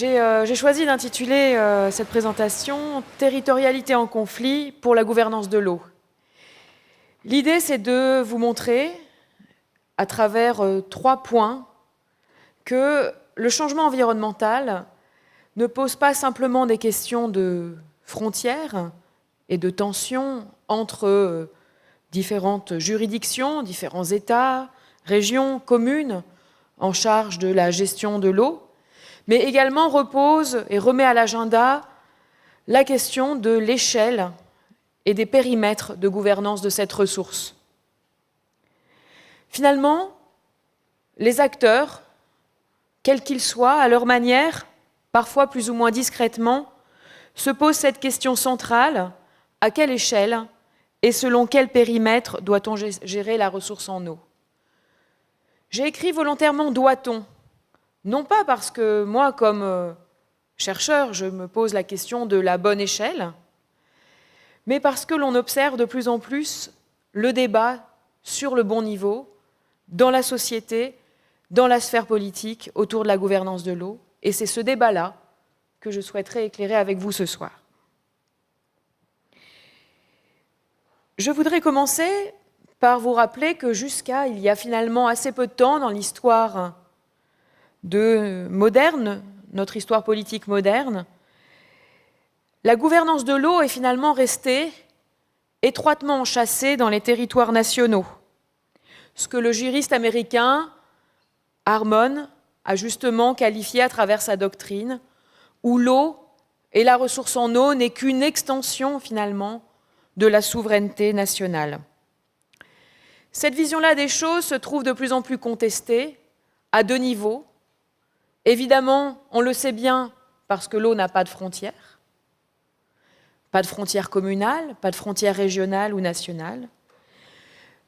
J'ai choisi d'intituler cette présentation « Territorialité en conflit pour la gouvernance de l'eau ». L'idée, c'est de vous montrer, à travers 3 points, que le changement environnemental ne pose pas simplement des questions de frontières et de tensions entre différentes juridictions, différents États, régions, communes en charge de la gestion de l'eau, mais également repose et remet à l'agenda la question de l'échelle et des périmètres de gouvernance de cette ressource. Finalement, les acteurs, quels qu'ils soient, à leur manière, parfois plus ou moins discrètement, se posent cette question centrale: à quelle échelle et selon quel périmètre doit-on gérer la ressource en eau? J'ai écrit volontairement « doit-on », non pas parce que moi, comme chercheur, je me pose la question de la bonne échelle, mais parce que l'on observe de plus en plus le débat sur le bon niveau dans la société, dans la sphère politique, autour de la gouvernance de l'eau. Et c'est ce débat-là que je souhaiterais éclairer avec vous ce soir. Je voudrais commencer par vous rappeler que jusqu'à il y a finalement assez peu de temps dans l'histoire moderne, notre histoire politique moderne, la gouvernance de l'eau est finalement restée étroitement enchâssée dans les territoires nationaux. Ce que le juriste américain Harmon a justement qualifié à travers sa doctrine, où l'eau et la ressource en eau n'est qu'une extension finalement de la souveraineté nationale. Cette vision-là des choses se trouve de plus en plus contestée à 2 niveaux. Évidemment, on le sait bien, parce que l'eau n'a pas de frontières communales, pas de frontières régionales ou nationales,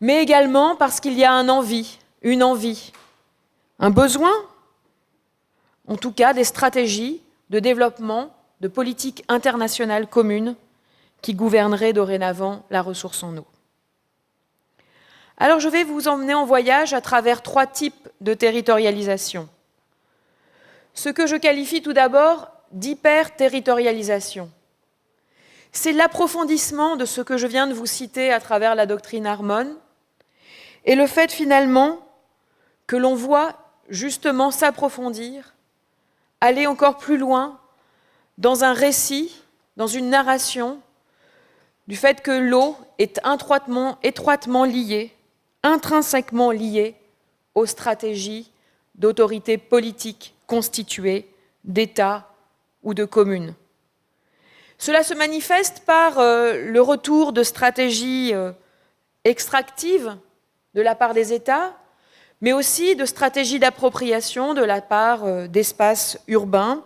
mais également parce qu'il y a une envie, un besoin, en tout cas des stratégies de développement, de politiques internationales communes qui gouverneraient dorénavant la ressource en eau. Alors je vais vous emmener en voyage à travers 3 types de territorialisation. Ce que je qualifie tout d'abord d'hyper-territorialisation. C'est l'approfondissement de ce que je viens de vous citer à travers la doctrine Harmon, et le fait finalement que l'on voit justement s'approfondir, aller encore plus loin dans un récit, dans une narration, du fait que l'eau est étroitement liée, intrinsèquement liée aux stratégies d'autorités politiques constituées, d'États ou de communes. Cela se manifeste par le retour de stratégies extractives de la part des États, mais aussi de stratégies d'appropriation de la part d'espaces urbains.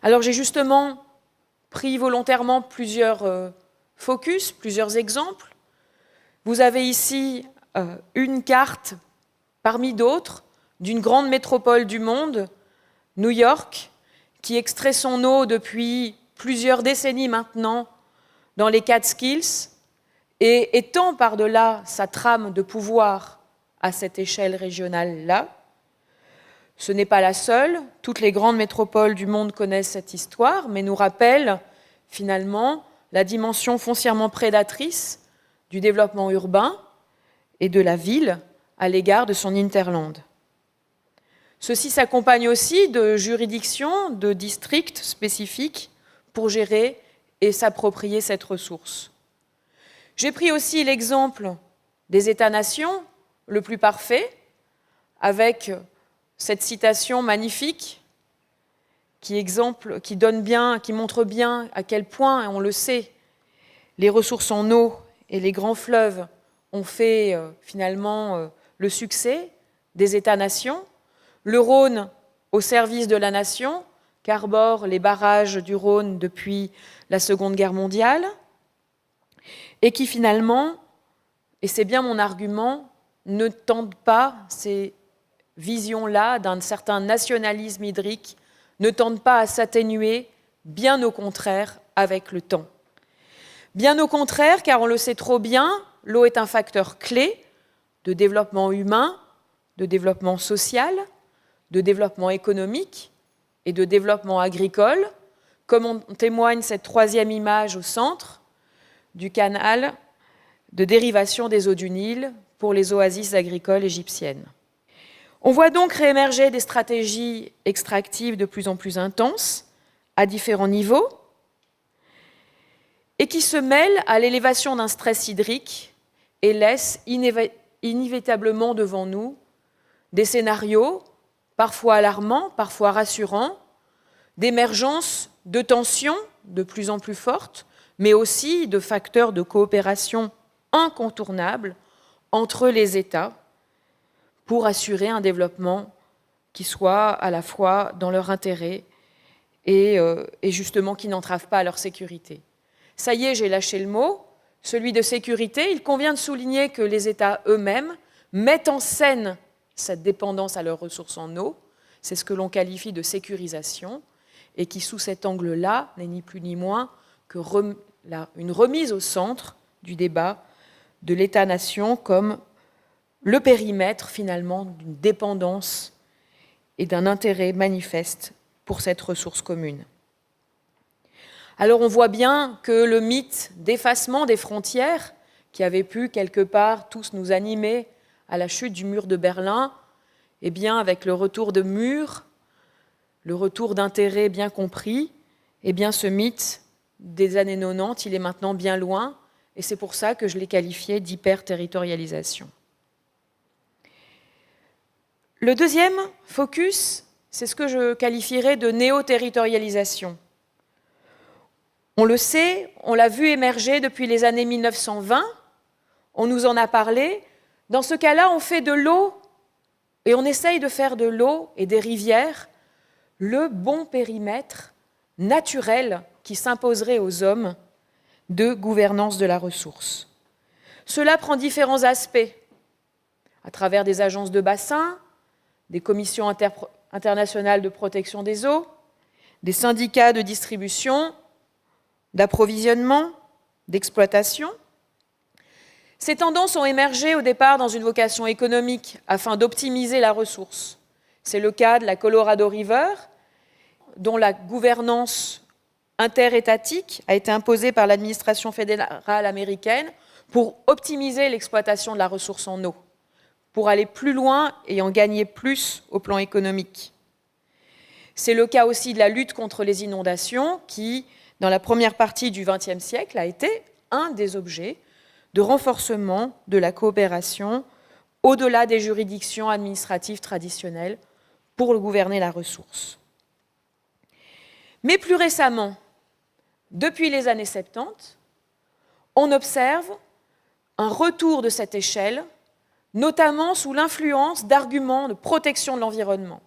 Alors j'ai justement pris volontairement plusieurs focus, plusieurs exemples. Vous avez ici une carte parmi d'autres d'une grande métropole du monde, New York, qui extrait son eau depuis plusieurs décennies maintenant dans les Catskills et étend par-delà sa trame de pouvoir à cette échelle régionale-là. Ce n'est pas la seule, toutes les grandes métropoles du monde connaissent cette histoire, mais nous rappellent finalement la dimension foncièrement prédatrice du développement urbain et de la ville à l'égard de son hinterland. Ceci s'accompagne aussi de juridictions, de districts spécifiques pour gérer et s'approprier cette ressource. J'ai pris aussi l'exemple des États-nations, le plus parfait, avec cette citation magnifique qui montre bien à quel point, et on le sait, les ressources en eau et les grands fleuves ont fait finalement le succès des États-nations. Le Rhône au service de la nation, qu'arborent les barrages du Rhône depuis la Seconde Guerre mondiale, et qui finalement, et c'est bien mon argument, ne tentent pas, ces visions-là d'un certain nationalisme hydrique, ne tentent pas à s'atténuer, bien au contraire, avec le temps. Bien au contraire, car on le sait trop bien, l'eau est un facteur clé de développement humain, de développement social, de développement économique, et de développement agricole, comme en témoigne cette troisième image au centre du canal de dérivation des eaux du Nil pour les oasis agricoles égyptiennes. On voit donc réémerger des stratégies extractives de plus en plus intenses, à différents niveaux, et qui se mêlent à l'élévation d'un stress hydrique et laissent inévitablement devant nous des scénarios, parfois alarmants, parfois rassurants, d'émergence de tensions de plus en plus fortes, mais aussi de facteurs de coopération incontournables entre les États pour assurer un développement qui soit à la fois dans leur intérêt et justement qui n'entrave pas à leur sécurité. Ça y est, j'ai lâché le mot, celui de sécurité. Il convient de souligner que les États eux-mêmes mettent en scène cette dépendance à leurs ressources en eau. C'est ce que l'on qualifie de sécurisation et qui, sous cet angle-là, n'est ni plus ni moins que une remise au centre du débat de l'État-nation comme le périmètre, finalement, d'une dépendance et d'un intérêt manifeste pour cette ressource commune. Alors on voit bien que le mythe d'effacement des frontières, qui avait pu quelque part tous nous animer à la chute du mur de Berlin, eh bien avec le retour de murs, le retour d'intérêts bien compris, eh bien ce mythe des années 90, il est maintenant bien loin, et c'est pour ça que je l'ai qualifié d'hyper-territorialisation. Le deuxième focus, c'est ce que je qualifierais de néo-territorialisation. On le sait, on l'a vu émerger depuis les années 1920, on nous en a parlé. Dans ce cas-là, on fait de l'eau, et on essaye de faire de l'eau et des rivières le bon périmètre naturel qui s'imposerait aux hommes de gouvernance de la ressource. Cela prend différents aspects, à travers des agences de bassin, des commissions internationales de protection des eaux, des syndicats de distribution, d'approvisionnement, d'exploitation. Ces tendances ont émergé au départ dans une vocation économique afin d'optimiser la ressource. C'est le cas de la Colorado River, dont la gouvernance interétatique a été imposée par l'administration fédérale américaine pour optimiser l'exploitation de la ressource en eau, pour aller plus loin et en gagner plus au plan économique. C'est le cas aussi de la lutte contre les inondations qui, dans la première partie du XXe siècle, a été un des objets de renforcement de la coopération au-delà des juridictions administratives traditionnelles pour gouverner la ressource. Mais plus récemment, depuis les années 70, on observe un retour de cette échelle, notamment sous l'influence d'arguments de protection de l'environnement,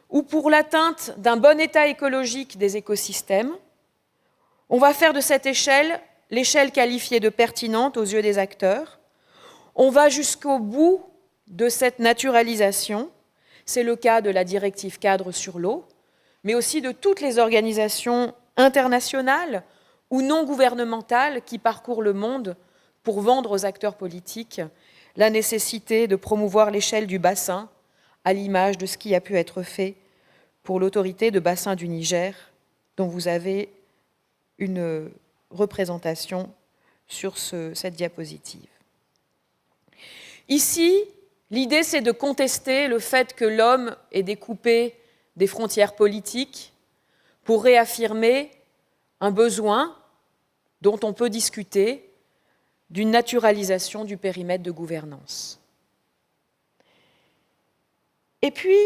ou pour l'atteinte d'un bon état écologique des écosystèmes. On va faire de cette échelle l'échelle qualifiée de pertinente aux yeux des acteurs. On va jusqu'au bout de cette naturalisation. C'est le cas de la directive cadre sur l'eau, mais aussi de toutes les organisations internationales ou non gouvernementales qui parcourent le monde pour vendre aux acteurs politiques la nécessité de promouvoir l'échelle du bassin, à l'image de ce qui a pu être fait pour l'autorité de bassin du Niger, dont vous avez une représentation sur cette diapositive. Ici, l'idée, c'est de contester le fait que l'homme ait découpé des frontières politiques pour réaffirmer un besoin dont on peut discuter d'une naturalisation du périmètre de gouvernance. Et puis,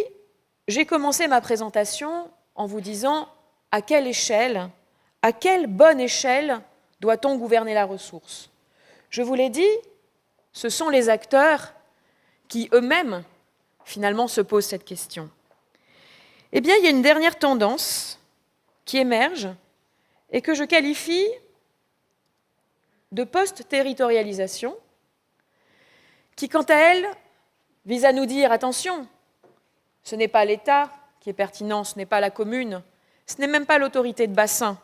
j'ai commencé ma présentation en vous disant à quelle échelle, à quelle bonne échelle doit-on gouverner la ressource ? Je vous l'ai dit, ce sont les acteurs qui eux-mêmes, finalement, se posent cette question. Eh bien, il y a une dernière tendance qui émerge et que je qualifie de post-territorialisation, qui, quant à elle, vise à nous dire, attention, ce n'est pas l'État qui est pertinent, ce n'est pas la commune, ce n'est même pas l'autorité de bassin.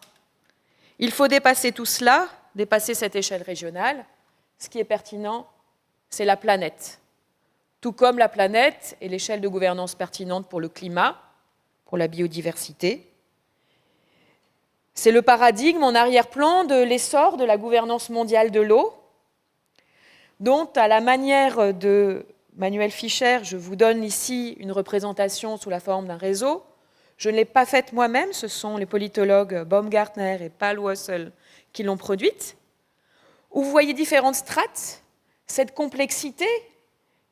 Il faut dépasser tout cela, dépasser cette échelle régionale. Ce qui est pertinent, c'est la planète. Tout comme la planète est l'échelle de gouvernance pertinente pour le climat, pour la biodiversité. C'est le paradigme en arrière-plan de l'essor de la gouvernance mondiale de l'eau, dont, à la manière de Manuel Fischer, je vous donne ici une représentation sous la forme d'un réseau. Je ne l'ai pas faite moi-même, ce sont les politologues Baumgartner et Paul Wassel qui l'ont produite, où vous voyez différentes strates, cette complexité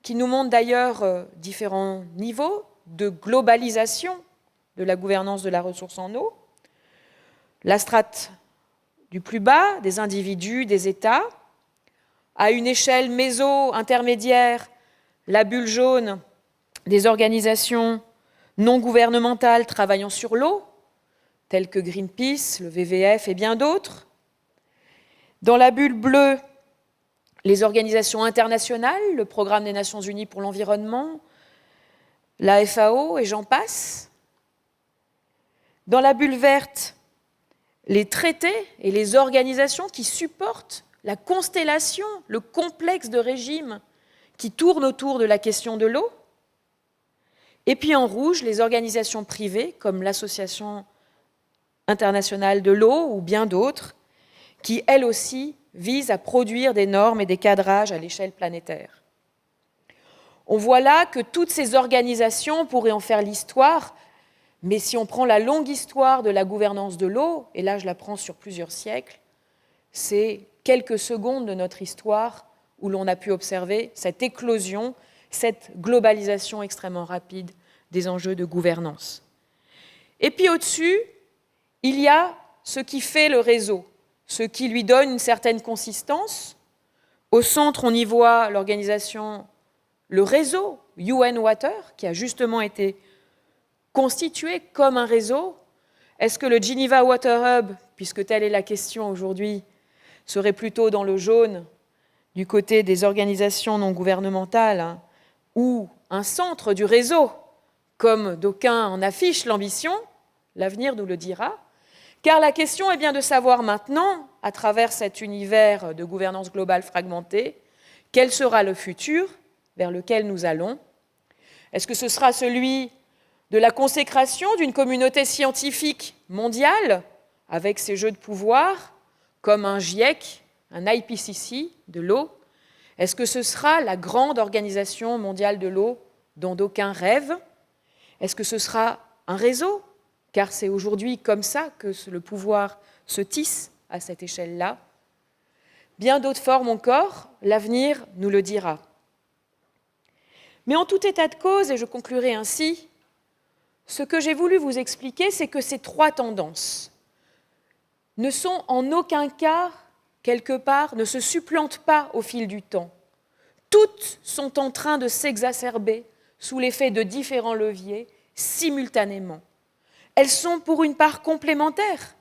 qui nous montre d'ailleurs différents niveaux de globalisation de la gouvernance de la ressource en eau. La strate du plus bas, des individus, des États, à une échelle méso-intermédiaire, la bulle jaune des organisations non gouvernementales travaillant sur l'eau, telles que Greenpeace, le WWF et bien d'autres. Dans la bulle bleue, les organisations internationales, le Programme des Nations Unies pour l'environnement, la FAO et j'en passe. Dans la bulle verte, les traités et les organisations qui supportent la constellation, le complexe de régimes qui tournent autour de la question de l'eau. Et puis en rouge, les organisations privées comme l'Association internationale de l'eau ou bien d'autres, qui elles aussi visent à produire des normes et des cadrages à l'échelle planétaire. On voit là que toutes ces organisations pourraient en faire l'histoire, mais si on prend la longue histoire de la gouvernance de l'eau, et là je la prends sur plusieurs siècles, c'est quelques secondes de notre histoire où l'on a pu observer cette éclosion, cette globalisation extrêmement rapide des enjeux de gouvernance. Et puis au-dessus, il y a ce qui fait le réseau, ce qui lui donne une certaine consistance. Au centre, on y voit l'organisation, le réseau UN Water, qui a justement été constitué comme un réseau. Est-ce que le Geneva Water Hub, puisque telle est la question aujourd'hui, serait plutôt dans le jaune, du côté des organisations non gouvernementales, ou un centre du réseau, comme d'aucuns en affichent l'ambition? L'avenir nous le dira. Car la question est bien de savoir maintenant, à travers cet univers de gouvernance globale fragmentée, quel sera le futur vers lequel nous allons. Est-ce que ce sera celui de la consécration d'une communauté scientifique mondiale, avec ses jeux de pouvoir, comme un GIEC, un IPCC de l'eau? Est-ce que ce sera la grande organisation mondiale de l'eau dont d'aucuns rêvent? Est-ce que ce sera un réseau? Car c'est aujourd'hui comme ça que le pouvoir se tisse à cette échelle-là. Bien d'autres formes encore, l'avenir nous le dira. Mais en tout état de cause, et je conclurai ainsi, ce que j'ai voulu vous expliquer, c'est que ces trois tendances ne sont en aucun cas, quelque part, ne se supplantent pas au fil du temps. Toutes sont en train de s'exacerber sous l'effet de différents leviers simultanément. Elles sont pour une part complémentaires.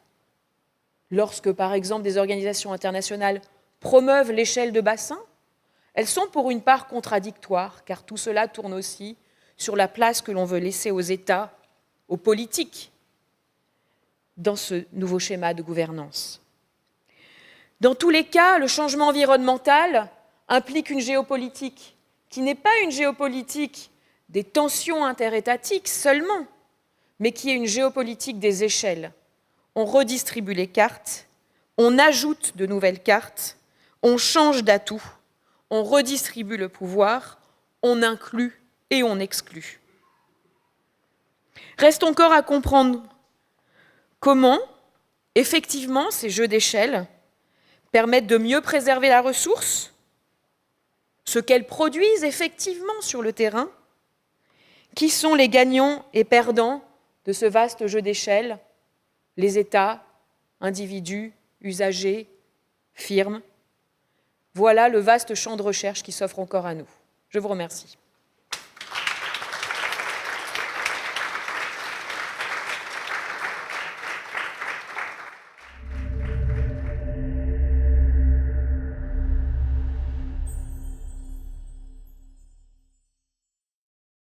Lorsque, par exemple, des organisations internationales promeuvent l'échelle de bassin, elles sont pour une part contradictoires, car tout cela tourne aussi sur la place que l'on veut laisser aux États, aux politiques, dans ce nouveau schéma de gouvernance. Dans tous les cas, le changement environnemental implique une géopolitique qui n'est pas une géopolitique des tensions interétatiques seulement, mais qui est une géopolitique des échelles. On redistribue les cartes, on ajoute de nouvelles cartes, on change d'atout, on redistribue le pouvoir, on inclut et on exclut. Reste encore à comprendre comment, effectivement, ces jeux d'échelle permettent de mieux préserver la ressource, ce qu'elles produisent effectivement sur le terrain, qui sont les gagnants et perdants de ce vaste jeu d'échelle, les États, individus, usagers, firmes. Voilà le vaste champ de recherche qui s'offre encore à nous. Je vous remercie.